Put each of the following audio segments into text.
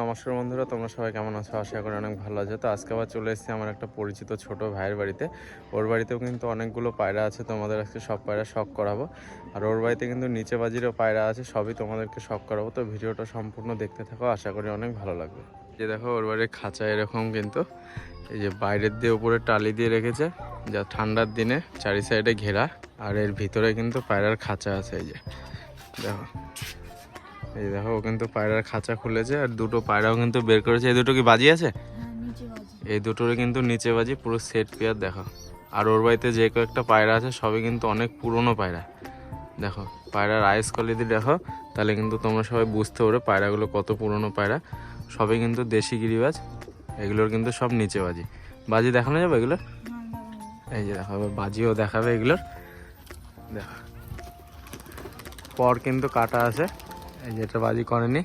নমস্কার বন্ধুরা, তোমরা সবাই কেমন আছো? আশা করি অনেক ভালো আছে। তো আজকে আবার চলে এসেছি আমার একটা পরিচিত ছোট ভাইয়ের বাড়িতে। ওর বাড়িতেও কিন্তু অনেকগুলো পায়রা আছে, তোমাদের আজকে সব পায়রা শখ করাবো। আর ওর বাড়িতে কিন্তু নিচে বাজিরও পায়রা আছে, সবই তোমাদেরকে শখ করাবো। তো ভিডিওটা সম্পূর্ণ দেখতে থাকো, আশা করি অনেক ভালো লাগবে। যে দেখো ওর বাড়ির খাঁচা এরকম কিন্তু এই যে বাইরের দিয়ে উপরে টালি দিয়ে রেখেছে, যা ঠান্ডার দিনে চারি সাইডে ঘেরা। আর এর ভিতরে কিন্তু পায়রার খাঁচা আছে। এই যে দেখো, এই দেখো ও কিন্তু পায়রার খাঁচা খুলেছে আর দুটো পায়রাও কিন্তু বের করেছে। এই দুটো কি বাজি আছে? এই দুটোর কিন্তু নিচে বাজি পুরো সেট পেয়ার। দেখো আর ওর বাড়িতে যে কয়েকটা পায়রা আছে সবই কিন্তু অনেক পুরনো পায়রা। দেখো পায়রার আইস কোয়ালিটি দেখো, তাহলে কিন্তু তোমরা সবাই বুঝতে পারো পায়রাগুলো কত পুরনো পায়রা। সবই কিন্তু দেশি গিরিবাজ, এগুলোর কিন্তু সব নিচে বাজি। বাজি দেখানো যাবে এগুলোর? এই যে দেখো বাজিও দেখাবে এগুলোর। দেখো পর কিন্তু কাটা আছে, এই যে এটা বাজি করেনি,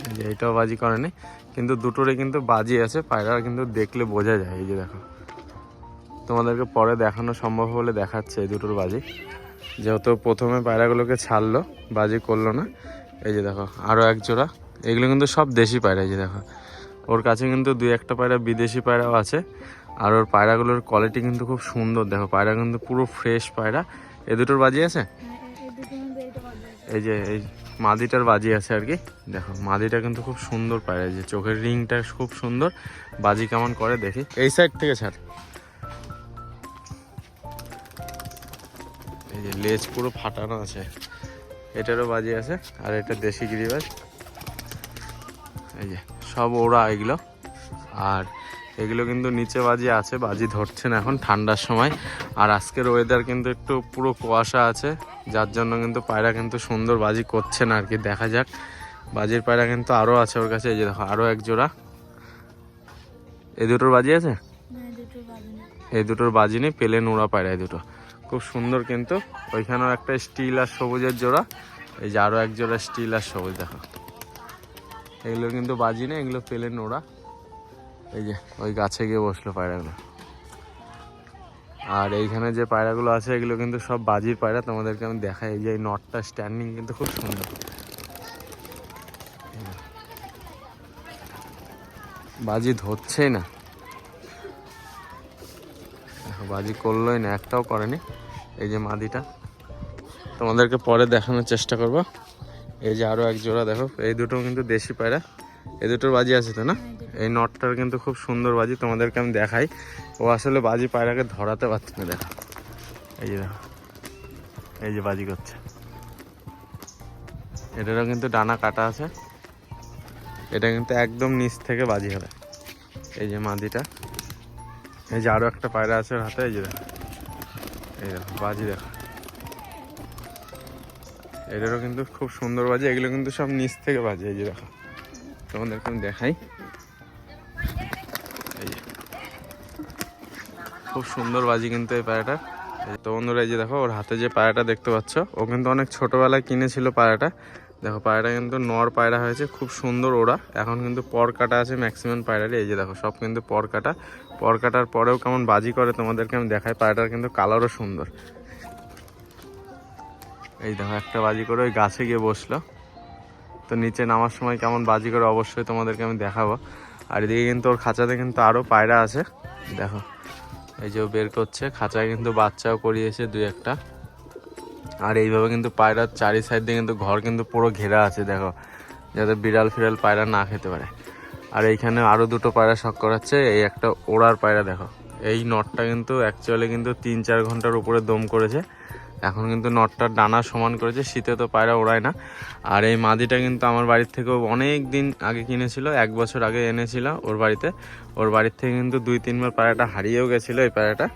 এই যে এটাও বাজি করেনি, কিন্তু দুটোরে কিন্তু বাজি আছে। পায়রা কিন্তু দেখলে বোঝা যায়। এই যে দেখো, তোমাদেরকে পরে দেখানো সম্ভব হলে দেখাচ্ছে এই দুটোর বাজি। যেহেতু প্রথমে পায়রাগুলোকে ছাড়লো, বাজি করলো না। এই যে দেখো আরও এক জোড়া, এগুলো কিন্তু সব দেশি পায়রা। এই যে দেখো ওর কাছে কিন্তু দুই একটা পায়রা বিদেশি পায়রাও আছে। আর ওর পায়রাগুলোর কোয়ালিটি কিন্তু খুব সুন্দর। দেখো পায়রা কিন্তু পুরো ফ্রেশ পায়রা। এই দুটোর বাজি আছে, এই যে এই মাদিটার বাজি আছে আর কি। দেখো মাদিটা কিন্তু খুব সুন্দর পায়রা, যে চোখের রিংটা খুব সুন্দর। বাজি কেমন করে দেখি, এই সাইড থেকে ছাড়। এই যে লেজ পুরো ফাটানো আছে, এটারও বাজি আছে। আর এটা দেশি গিরিবাজ। এই যে সব ওরা এগুলো। আর এগুলো কিন্তু নিচে বাজি আছে, বাজি ধরছে না এখন ঠান্ডার সময়। আর আজকের ওয়েদার কিন্তু একটু পুরো কুয়াশা আছে, যার জন্য কিন্তু পায়রা কিন্তু সুন্দর বাজি করছে না আর কি। দেখা যাক, বাজির পায়রা কিন্তু আরও আছে ওর কাছে। এই যে দেখো আরও এক জোড়া। এই দুটোর বাজি আছে, এই দুটোর বাজি নেই, পেলে নোড়া পায়রা এই দুটো খুব সুন্দর। কিন্তু ওইখানেও একটা স্টিল আর সবুজের জোড়া। এই যে আরও এক জোড়া স্টিল আর সবুজ। দেখো এগুলো কিন্তু বাজি নেই, এগুলো পেলে নোড়া। এই যে ওই গাছে গিয়ে বসলো পায়রাগুলো। আর এইখানে যে পায়রাগুলো আছে এগুলো কিন্তু সব বাজির পায়রা, তোমাদেরকে আমি দেখাই। এই যে এই নটটা স্ট্যান্ডিং কিন্তু খুব সুন্দর। বাজি ধরছেই না, বাজি করলোই না, একটাও করেনি। এই যে মাদিটা তোমাদেরকে পরে দেখানোর চেষ্টা করব। এই যে আরও এক জোড়া দেখো, এই দুটো কিন্তু দেশি পায়রা। এই দুটোর বাজি আছে তো না? এই নটটার কিন্তু খুব সুন্দর বাজি, তোমাদেরকে আমি দেখাই। ও আসলে বাজি পায়রাকে ধরাতে পারছে না। দেখো এই যে দেখো, এই যে বাজি করছে। এটারও কিন্তু ডানা কাটা আছে, এটা কিন্তু একদম নিচ থেকে বাজি হবে। এই যে মাদিটা, এই যে আরও একটা পায়রা আছে ওর হাতে। এই যে দেখো, এই দেখো বাজি দেখো, এটারও কিন্তু খুব সুন্দর বাজি। এগুলো কিন্তু সব নিচ থেকে বাজি। এই যে দেখো তোমাদেরকে আমি দেখাই, এই যে খুব সুন্দর বাজি কিন্তু এই পায়রাটা। তো বন্ধুরা এই যে দেখো ওর হাতে যে পায়রাটা দেখতে পাচ্ছ, ও কিন্তু অনেক ছোটোবেলায় কিনেছিল পায়রাটা। দেখো পায়রাটা কিন্তু নর পায়রা হয়েছে, খুব সুন্দর ওরা। এখন কিন্তু পর কাটা আছে ম্যাক্সিমাম পায়রারই। এই যে দেখো সব কিন্তু পর কাটা। পর কাটার পরেও কেমন বাজি করে তোমাদেরকে আমি দেখাই। পায়রাটার কিন্তু কালারও সুন্দর। এই দেখো একটা বাজি করে ওই গাছে গিয়ে বসলো। তো নিচে নামার সময় কেমন বাজি করে অবশ্যই তোমাদেরকে আমি দেখাবো। আর এদিকে কিন্তু ওর খাঁচাতে কিন্তু আরও পায়রা আছে। দেখো এই যে ও বের করছে, খাঁচায় কিন্তু বাচ্চাও করিয়েছে দুই একটা। আর এইভাবে কিন্তু পায়রার চারি সাইড দিয়ে কিন্তু ঘর কিন্তু পুরো ঘেরা আছে। দেখো যাতে বিড়াল ফিড়াল পায়রা না খেতে পারে। আর এইখানে আরও দুটো পায়রা শখ করাচ্ছে। এই একটা ওড়ার পায়রা। দেখো এই নটটা কিন্তু অ্যাকচুয়ালি কিন্তু 3-4 ঘন্টার উপরে দম করেছে। এখন কিন্তু নটটার ডানা সমান করেছে, শীতে তো পায়রা ওড়ায় না। আর এই মাদিটা কিন্তু আমার বাড়ির থেকেও অনেক দিন আগে কিনেছিল, 1 বছর আগে এনেছিল ওর বাড়িতে। ওর বাড়ির থেকে কিন্তু 2-3 বার পায়রাটা হারিয়েও গেছিলো এই পায়রাটা।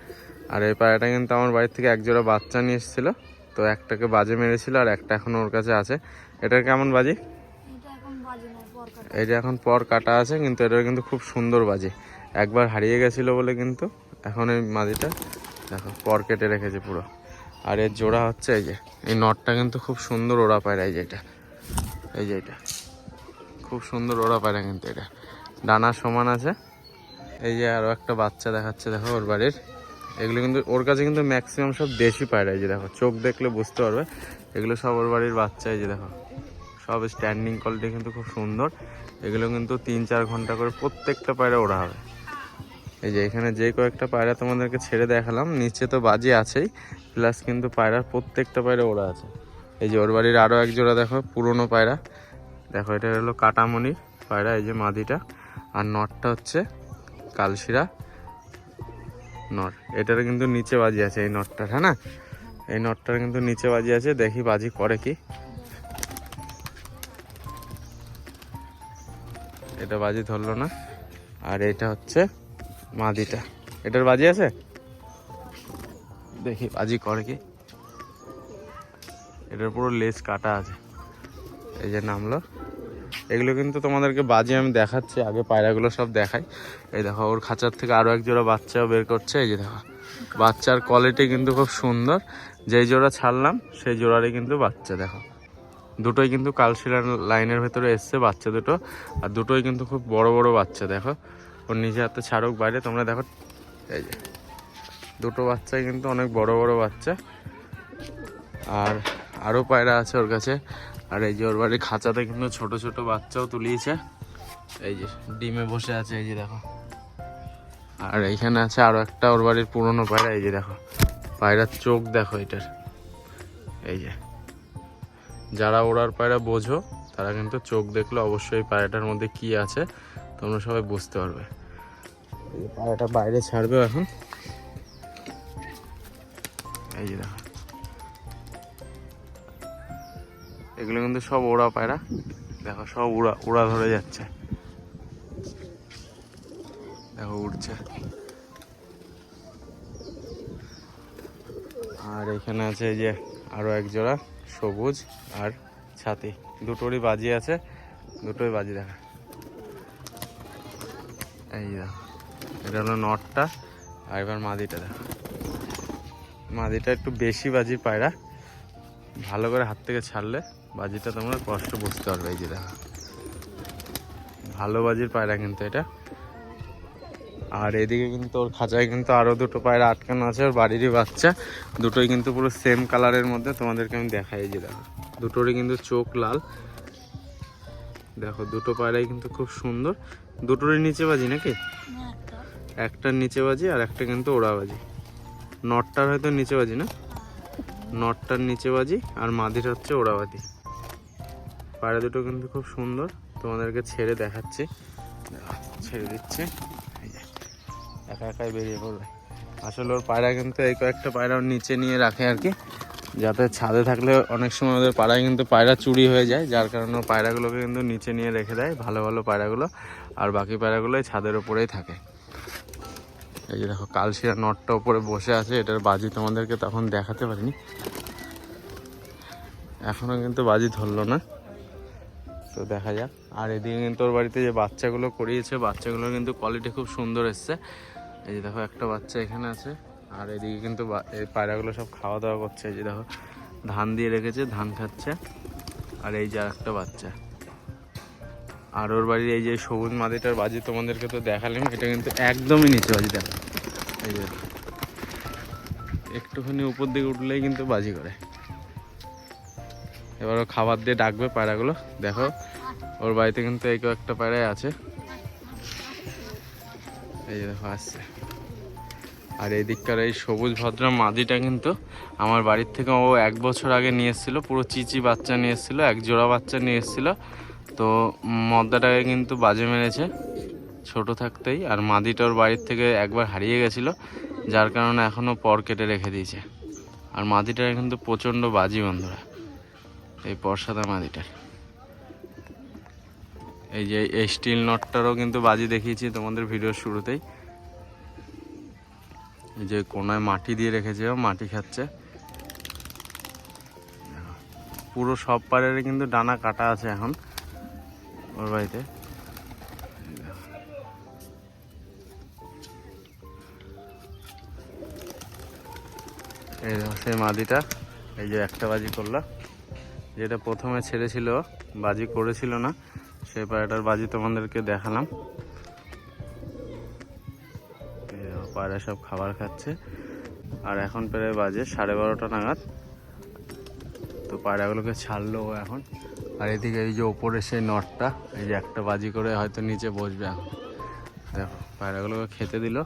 আর এই পায়রাটা কিন্তু আমার বাড়ির থেকে এক জোড়া বাচ্চা নিয়ে এসেছিলো। তো একটাকে বাজে মেরেছিল আর একটা এখন ওর কাছে আছে। এটার কেমন বাজি? এটা এখন পর কাটা আছে, কিন্তু এটা কিন্তু খুব সুন্দর বাজি। একবার হারিয়ে গেছিলো বলে কিন্তু এখন এই মাদিটা দেখো পর কেটে রেখেছে পুরো। আর এর জোড়া হচ্ছে এই যে এই নটটা কিন্তু খুব সুন্দর ওড়া পায়রা। এই যে এটা, এই যে এটা খুব সুন্দর ওড়া পায়রা কিন্তু। এটা ডানা সমান আছে। এই যে আরও একটা বাচ্চা দেখাচ্ছে দেখো ওর বাড়ির। এগুলো কিন্তু ওর কাছে কিন্তু ম্যাক্সিমাম সব দেশি পায়রা। এই যে দেখো চোখ দেখলে বুঝতে পারবে, এগুলো সব ওর বাড়ির বাচ্চা। এই যে দেখো সব স্ট্যান্ডিং কোয়ালিটি কিন্তু খুব সুন্দর। এগুলো কিন্তু 3-4 ঘন্টা করে প্রত্যেকটা পায়রা ওড়া হবে। এই যে এখানে যে কয়েকটা পায়রা তোমাদেরকে ছেড়ে দেখালাম, নিচে তো বাজি আছেই, প্লাস কিন্তু পায়রার প্রত্যেকটা পায়রা ওড়া আছে। এই যে ওর বাড়ির আরও এক জোড়া দেখো পুরনো পায়রা, দেখো এটা হলো কাটামণির পায়রা, এই যে মাদিটা, আর নটটা হচ্ছে কালশিরা নট। এটার কিন্তু নিচে বাজি আছে এই নটটার, হ্যাঁ না, এই নটটার কিন্তু নিচে বাজি আছে। দেখি বাজি করে কি। এটা বাজি ধরলো না। আর এটা হচ্ছে মাদিটা, এটার বাজি আছে, দেখি বাজি করে কি। এটার পুরো লেজ কাটা আছে, এই যে নামলো। এগুলো কিন্তু তোমাদেরকে বাজি আমি দেখাচ্ছি, আগে পায়রাগুলো সব দেখাই। এই দেখো ওর খাঁচার থেকে আরও এক জোড়া বাচ্চাও বের করছে। এই যে দেখো বাচ্চার কোয়ালিটি কিন্তু খুব সুন্দর। যেই জোড়া ছাড়লাম সেই জোড়ারই কিন্তু বাচ্চা, দেখো দুটোই কিন্তু কালশিলার লাইনের ভেতরে এসছে বাচ্চা দুটো, আর দুটোই কিন্তু খুব বড় বড় বাচ্চা। দেখো ওর নিজে হাতে ছাড়ুক বাইরে, তোমরা দেখো এই যে দুটো বাচ্চাই কিন্তু অনেক বড় বড় বাচ্চা। আর আরও পায়রা আছে ওর কাছে। আর এই যে ওর বাড়ির খাঁচাতে কিন্তু ছোট ছোট বাচ্চাও তুলিয়েছে, এই যে ডিমে বসে আছে, এই যে দেখো। আর এইখানে আছে আরও একটা ওর বাড়ির পুরনো পায়রা, এই যে দেখো পায়রার চোখ দেখো এটার। এই যে যারা ওড়ার পায়রা বোঝো তারা কিন্তু চোখ দেখলে অবশ্যই পায়রাটার মধ্যে কি আছে তোমরা সবাই বুঝতে পারবে। এই পায়রাটা বাইরে ছাড়বে এখন, এই যে দেখো এগুলো কিন্তু সব ওড়া পায়রা, দেখো সব উড়া ধরে যাচ্ছে, দেখো উড়ছে। আর এখানে আছে এই যে আরো এক জোড়া সবুজ আর ছাতি, দুটোরই বাজি আছে, দুটোই বাজি দেখা। এই দেখো এটা হলো নটটা, আর এবার মাদিটা দেখো। মাদিটা একটু বেশি বাজি পায়রা, ভালো করে হাত থেকে ছাড়লে বাজিটা তোমরা কষ্ট বুঝতে পারবে। এই যে দেখো ভালো বাজির পায়রা কিন্তু এটা। আর এদিকে কিন্তু ওর খাঁচায় কিন্তু আরও দুটো পায়রা আটকানো আছে, ওর বাড়িরই বাচ্চা, দুটোই কিন্তু পুরো সেম কালারের মধ্যে। তোমাদেরকে আমি দেখাই, এই যে দেখো দুটোরই কিন্তু চোখ লাল, দেখো দুটো পায়রাই কিন্তু খুব সুন্দর। দুটোরই নিচে বাজি নাকি, একটার নিচে বাজি আর একটা কিন্তু ওড়া বাজি। নটটার হয়তো নিচে বাজি না, নটটার নিচে বাজি আর মাদির হচ্ছে ওড়া বাজি। পায়রা দুটো কিন্তু খুব সুন্দর, তোমাদেরকে ছেড়ে দেখাচ্ছি, ছেড়ে দিচ্ছে, একা একাই বেরিয়ে পড়বে। আসলে ওর পায়রা কিন্তু এই কয়েকটা পায়রা ওর নিচে নিয়ে রাখে আর কি, যাতে ছাদে থাকলে অনেক সময় ওদের পায়রায় কিন্তু পায়রা চুরি হয়ে যায়, যার কারণে ওর পায়রাগুলোকে কিন্তু নিচে নিয়ে রেখে দেয় ভালো ভালো পায়রাগুলো, আর বাকি পায়রাগুলোই ছাদের উপরেই থাকে। এই যে দেখো কালশিরা নটটা উপরে বসে আছে, এটার বাজি তোমাদেরকে তখন দেখাতে পারিনি, এখনও কিন্তু বাজি ধরলো না, তো দেখা যাক। আর এদিকে কিন্তু ওর বাড়িতে যে বাচ্চাগুলো করিয়েছে, বাচ্চাগুলোর কিন্তু কোয়ালিটি খুব সুন্দর এসছে। এই যে দেখো একটা বাচ্চা এখানে আছে, আর এদিকে কিন্তু এই পায়রাগুলো সব খাওয়া দাওয়া করছে। এই যে দেখো ধান দিয়ে রেখেছে, ধান খাচ্ছে। আর এই যে একটা বাচ্চা, আর ওর বাড়ির এই যে সবুজ মাদিটার বাজি তোমাদেরকে তো দেখালাম, এটা কিন্তু একদমই নিচে বাজি। দেখো এই যে একটুখানি উপর দিকে উঠলেই কিন্তু বাজি করে। এবারও খাবার দিয়ে ডাকবে পায়রাগুলো, দেখো ওর বাড়িতে কিন্তু এই কয়েকটা পায়রাই আছে, এই যে দেখো আসছে। আর এই দিককার এই সবুজ ভদ্রা মাদিটা কিন্তু আমার বাড়ির থেকে ও 1 বছর আগে নিয়ে এসেছিলো, পুরো চিচি বাচ্চা নিয়ে এসেছিলো, এক জোড়া বাচ্চা নিয়ে এসেছিলো। তো মদ্দাটাকে কিন্তু বাজে মেরেছে ছোট থাকতেই, আর মাদিটা ওর বাড়ির থেকে একবার হারিয়ে গেছিলো, যার কারণে এখনও পর কেটে রেখে দিয়েছে। আর মাদিটাকে কিন্তু প্রচণ্ড বাজি বন্ধুরা, এই পরসাদা মাদিটার। এই যে এই স্টিল নটটারও কিন্তু বাজি দেখিয়েছি তোমাদের ভিডিওর শুরুতেই। এই যে কোনায় মাটি দিয়ে রেখেছে, মাটি খাচ্ছে। পুরো সব পাড়ের কিন্তু ডানা কাটা আছে এখন ওর বাড়িতে। এই দেখো সেই মাদিটা, এই যে একটা বাজি করলো, যেটা প্রথমে ছেড়েছিল বাজি করেছিল না, সেই পায়রাটার বাজি তোমাদেরকে দেখালাম। পায়রা সব খাবার খাচ্ছে, আর এখন প্রায় বাজে 12:30 নাগাদ। তো পায়রাগুলোকে ছাড়লো এখন, আর এদিকে এই যে ওপরে সেই নটটা, এই যে একটা বাজি করে হয়তো নিচে বসবে এখন। দেখো পায়রাগুলোকে খেতে দিল,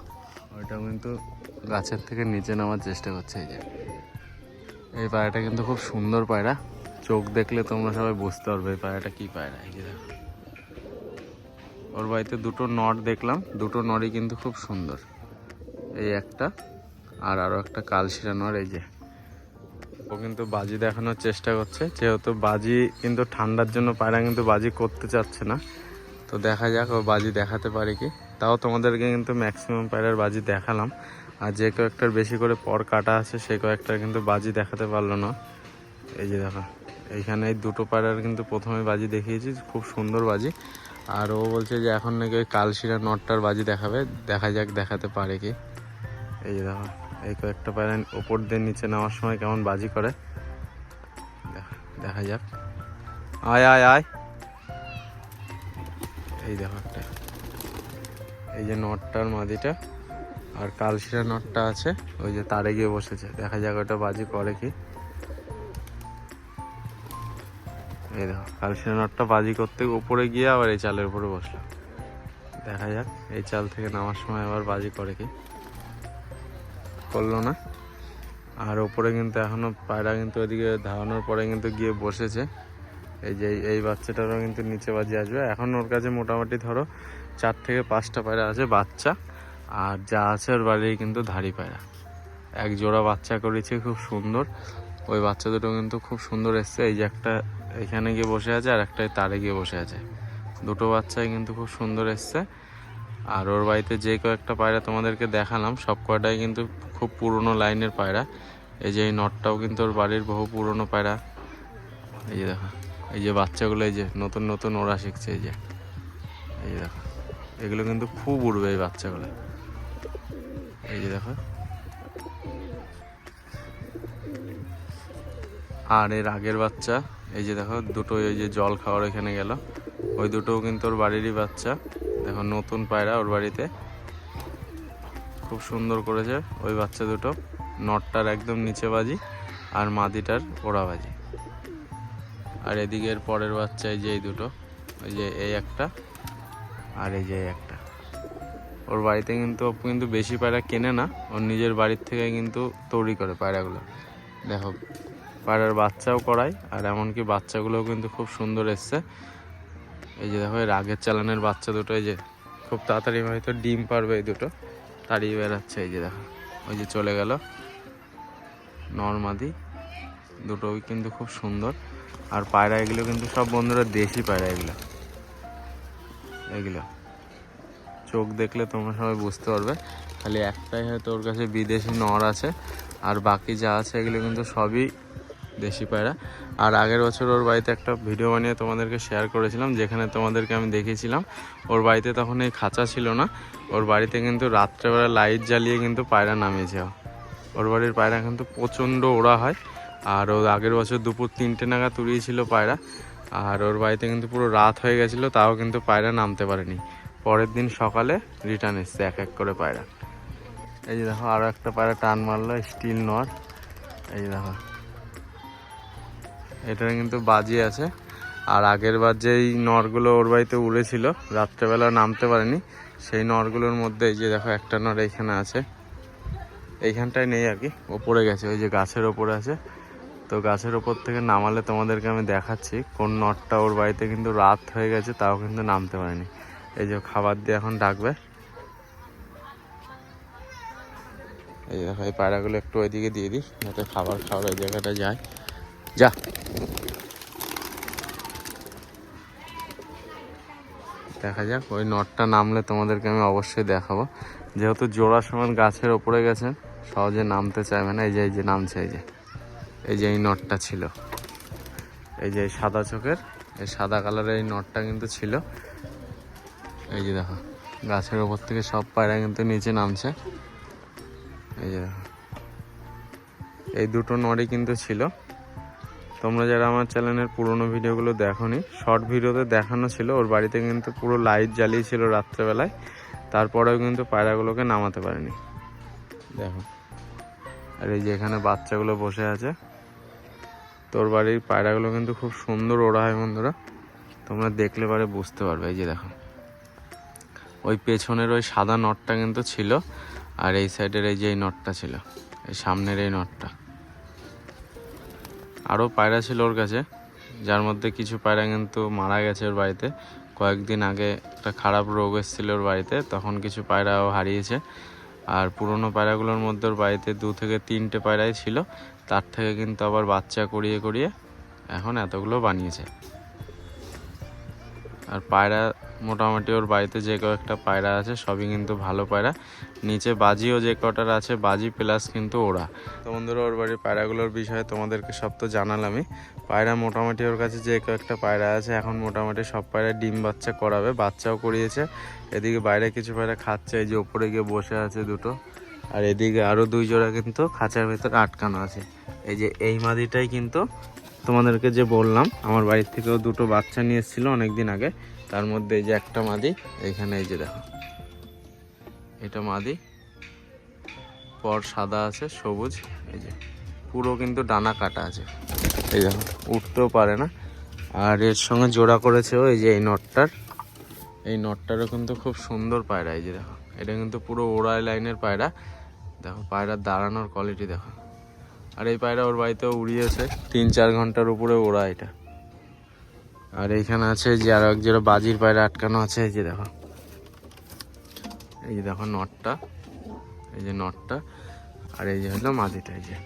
ওইটা কিন্তু গাছের থেকে নিচে নামার চেষ্টা করছে। এই যে এই পায়রাটা কিন্তু খুব সুন্দর পায়রা, চোখ দেখলে তোমরা সবাই বুঝতে পারবে এই পায়রাটা কী পায়রা। এই যে দেখো ওর বাড়িতে দুটো নট দেখলাম, দুটো নরই কিন্তু খুব সুন্দর। এই একটা আর আরও একটা কালশিরা নর। এই যে ও কিন্তু বাজি দেখানোর চেষ্টা করছে, যেহেতু বাজি কিন্তু ঠান্ডার জন্য পায়রা কিন্তু বাজি করতে চাচ্ছে না। তো দেখা যাক ও বাজি দেখাতে পারে কি। তাও তোমাদেরকে কিন্তু ম্যাক্সিমাম পায়রার বাজি দেখালাম, আর যে কয়েকটার বেশি করে পর কাটা আছে সে কয়েকটার কিন্তু বাজি দেখাতে পারলো না। এই যে দেখো এইখানে এই দুটো পায়রার কিন্তু প্রথমে বাজি দেখিয়েছি, খুব সুন্দর বাজি। আর ও বলছে যে এখন নাকি ওই কালশিরা নটটার বাজি দেখাবে, দেখা যাক দেখাতে পারে কি। এই যে দেখো এই কয়েকটা পায়রা ওপর দিয়ে নিচে নেওয়ার সময় কেমন বাজি করে, দেখা যাক। আয় আয় আয়, এই দেখো একটা, এই যে নটটার মাদিটা আর কালশিরা নটটা আছে ওই যে তারে গিয়ে বসেছে, দেখা যাক ওটা বাজি করে কি। এই দেখো কালশিরা নটটা বাজি করতে উপরে গিয়ে আবার এই চালের উপরে বসলো, দেখা যাক এই চাল থেকে নামার সময় আবার বাজি করে কি। করলো না। আর ওপরে কিন্তু এখনো পায়রা কিন্তু ওইদিকে ধাওয়ানোর পরে কিন্তু গিয়ে বসেছে। এই যে এই বাচ্চাটারও কিন্তু নিচে বাজি আসবে। এখন ওর কাছে মোটামুটি ধরো 4 থেকে 5টা পায়রা আছে বাচ্চা, আর যা আছে ওর বাড়ির কিন্তু ধাড়ি পায়রা। এক জোড়া বাচ্চা করেছে খুব সুন্দর, ওই বাচ্চা দুটো কিন্তু খুব সুন্দর এসছে। এই যে একটা এখানে গিয়ে বসে আছে আর একটা তারে গিয়ে বসে আছে, দুটো বাচ্চাই কিন্তু খুব সুন্দর এসছে। আর ওর বাড়িতে যে কয়েকটা পায়রা তোমাদেরকে দেখালাম সব কয়টাই কিন্তু খুব পুরনো লাইনের পায়রা। এই যে এই নটটাও কিন্তু ওর বাড়ির বহু পুরনো পায়রা। এই যে দেখো এই যে বাচ্চাগুলো এই যে নতুন নতুন ওরা শিখছে। এই যে দেখো এগুলো কিন্তু খুব উড়বে এই বাচ্চাগুলো। এই যে দেখো, আর এর আগের বাচ্চা এই যে দেখো দুটো, এই যে জল খাওয়ার এখানে গেল, ওই দুটোও কিন্তু ওর বাড়িরই বাচ্চা। দেখো নতুন পায়রা ওর বাড়িতে, খুব সুন্দর করেছে ওই বাচ্চা দুটো। নটটার একদম নিচে বাজি আর মাদিটার ওড়া বাজি। আর এদিকের পরের বাচ্চা এই যে এই দুটো, ওই যে এই একটা আর এই যে একটা। ওর বাড়িতে কিন্তু বেশি পায়রা কেনে না, ওর নিজের বাড়ির থেকে কিন্তু তৈরি করে পায়রাগুলো। দেখো পায়রার বাচ্চাও করায়, আর এমনকি বাচ্চাগুলোও কিন্তু খুব সুন্দর এসছে। এই যে দেখো এর আগের চালানের বাচ্চা দুটো, এই যে খুব তাড়াতাড়ি হয়তো ডিম পারবে এই দুটো, তাড়িয়ে বেড়াচ্ছে। এই যে দেখো ওই যে চলে গেল নরমাদি, দুটোই কিন্তু খুব সুন্দর। আর পায়রা এগুলো কিন্তু সব বন্ধুরা দেশি পায়রা। এগুলো চোখ দেখলে তোমরা সবাই বুঝতে পারবে, খালি একটাই হয়তো ওর কাছে বিদেশি নর আছে, আর বাকি যা আছে এগুলো কিন্তু সবই দেশি পায়রা। আর আগের বছর ওর বাড়িতে একটা ভিডিও বানিয়ে তোমাদেরকে শেয়ার করেছিলাম, যেখানে তোমাদেরকে আমি দেখিয়েছিলাম ওর বাড়িতে তখন এই খাঁচা ছিল না, ওর বাড়িতে কিন্তু রাত্রেবেলা লাইট জ্বালিয়ে কিন্তু পায়রা নামিয়েছে। ওর বাড়ির পায়রা কিন্তু প্রচণ্ড ওড়া হয়। আর ওর আগের বছর দুপুর 3টে নাগাদ উড়িয়েছিল পায়রা, আর ওর বাড়িতে কিন্তু পুরো রাত হয়ে গেছিলো, তাও কিন্তু পায়রা নামতে পারেনি। পরের দিন সকালে রিটার্ন এসছে এক এক করে পায়রা। এই যে দেখো আরও একটা পায়রা টান মারলো, স্টিল নর। এই যে দেখো এটার কিন্তু বাজি আছে। আর আগের বার যেই নরগুলো ওর বাড়িতে উড়েছিল রাত্রেবেলা নামতে পারেনি, সেই নরগুলোর মধ্যে এই যে দেখো একটা নর এইখানে আছে, এইখানটায় নেই আর কি, ওপরে গেছে, ওই যে গাছের ওপরে আছে। তো গাছের ওপর থেকে নামালে তোমাদেরকে আমি দেখাচ্ছি কোন নটটা ওর বাড়িতে কিন্তু রাত হয়ে গেছে তাও কিন্তু নামতে পারেনি। এই যে খাবার দিয়ে এখন ডাকবে। এই দেখো এই পায়রাগুলো একটু ওইদিকে দিয়ে দিই যাতে খাবার খাওয়ার ওই জায়গাটা যায়। যা, দেখা যাক ওই নটটা নামলে তোমাদেরকে আমি অবশ্যই দেখাবো। যেহেতু জোড়া সমান গাছের ওপরে গেছে সহজে নামতে চাইবে না। এই যে নামছে, এই যে এই নটটা ছিল, এই যে সাদা চোখের এই সাদা কালারের এই নটটা কিন্তু ছিল। এই যে দেখো গাছের ওপর থেকে সব পায়রা কিন্তু নিচে নামছে। এই যে দেখো এই দুটো নরই কিন্তু ছিল। তোমরা যারা আমার চ্যানেলের পুরোনো ভিডিওগুলো দেখোনি, শর্ট ভিডিওতে দেখানো ছিল ওর বাড়িতে কিন্তু পুরো লাইট জ্বালিয়েছিল রাত্রেবেলায়, তারপরেও কিন্তু পায়রাগুলোকে নামাতে পারেনি। দেখো আর এই যে এখানে বাচ্চাগুলো বসে আছে। তোর বাড়ির পায়রাগুলো কিন্তু খুব সুন্দর ওড়া হয় বন্ধুরা, তোমরা দেখলে পারে বুঝতে পারবে। এই যে দেখো, ওই পেছনের ওই সাদা নটটা কিন্তু ছিল, আর এই সাইডের এই যে এই নটটা ছিল, এই সামনের এই নটটা। আরও পায়রা ছিল ওর কাছে, যার মধ্যে কিছু পায়রা কিন্তু মারা গেছে ওর বাড়িতে। কয়েকদিন আগে একটা খারাপ রোগ এসেছিল ওর বাড়িতে, তখন কিছু পায়রাও হারিয়েছে। আর পুরনো পায়রাগুলোর মধ্যে ওর বাড়িতে 2 থেকে 3টে পায়রাই ছিল, তার থেকে কিন্তু আবার বাচ্চা করিয়ে করিয়ে এখন এতগুলো বানিয়েছে। আর পায়রা মোটামুটি ওর বাড়িতে যে কয়েকটা পায়রা আছে সবই কিন্তু ভালো পায়রা। নিচে বাজিও যে কটার আছে, বাজি প্লাস কিন্তু ওরা। তো বন্ধুরা, ওর বাড়ির পায়রাগুলোর বিষয়ে তোমাদেরকে সব তো জানালামই। পায়রা মোটামুটি ওর কাছে যে কয়েকটা পায়রা আছে এখন মোটামুটি সব পায়রা ডিম বাচ্চা করাবে, বাচ্চাও করিয়েছে। এদিকে বাইরে কিছু পায়রা খাচ্ছে, এই যে ওপরে গিয়ে বসে আছে দুটো, আর এদিকে আরও 2 জোড়া কিন্তু খাঁচার ভেতরে আটকানো আছে। এই যে এই মাদিটাই কিন্তু তোমাদেরকে যে বললাম আমার বাড়ির থেকেও 2টো বাচ্চা নিয়ে এসেছিলো অনেকদিন আগে, তার মধ্যে এই যে একটা মাদি এইখানে, এই যে দেখো এটা মাদি, পর সাদা আছে সবুজ, এই যে পুরো কিন্তু ডানা কাটা আছে, এই দেখো উঠতেও পারে না। আর এর সঙ্গে জোড়া করেছে এই যে এই নটটারও কিন্তু খুব সুন্দর পায়রা। এই যে দেখো, এটা কিন্তু পুরো ওড়াই লাইনের পায়রা। দেখো পায়রার দাঁড়ানোর কোয়ালিটি দেখো। আর এই পায়রা ওর বাড়িতেও উড়িয়েছে 3-4 ঘন্টার উপরে ওড়া এটা। আর এইখানে আছে যে আরো এক জোড়া বাজির পায়রা আটকানো আছে, এই যে দেখো, এই যে দেখো নটটা, এই যে নটটা, আর এই যে হলো মাদিটা। এই যে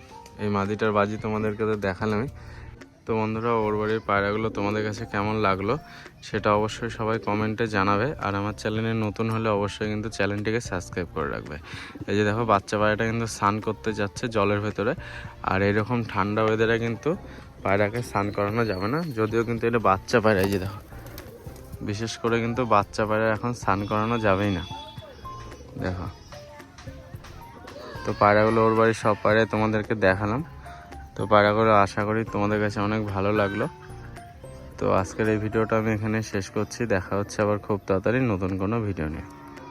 এই মাদিটার বাজি তোমাদেরকে তো দেখালামই। তো বন্ধুরা, ওর বাড়ির পায়রাগুলো তোমাদের কাছে কেমন লাগলো সেটা অবশ্যই সবাই কমেন্টে জানাবে। আর আমার চ্যানেলে নতুন হলে অবশ্যই কিন্তু চ্যানেলটিকে সাবস্ক্রাইব করে রাখবে। এই যে দেখো, বাচ্চা পায়রাটা কিন্তু স্নান করতে যাচ্ছে জলের ভেতরে। আর এরকম ঠান্ডা ওয়েদারে কিন্তু পায়রাকে স্নান করানো যাবে না, যদিও কিন্তু এটা বাচ্চা পায়রা। এই যে দেখো, বিশেষ করে কিন্তু বাচ্চা পায়রা এখন স্নান করানো যাবেই না। দেখো, তো পায়রাগুলো ওর বাড়ির সব পায়রাই তোমাদেরকে দেখালাম। তো পায়রাগুলো আশা করি তোমাদের কাছে অনেক ভালো লাগলো। তো আজকের এই ভিডিওটা আমি এখানে শেষ করছি। দেখা হচ্ছে আবার খুব তাড়াতাড়ি নতুন কোনো ভিডিও নিয়ে।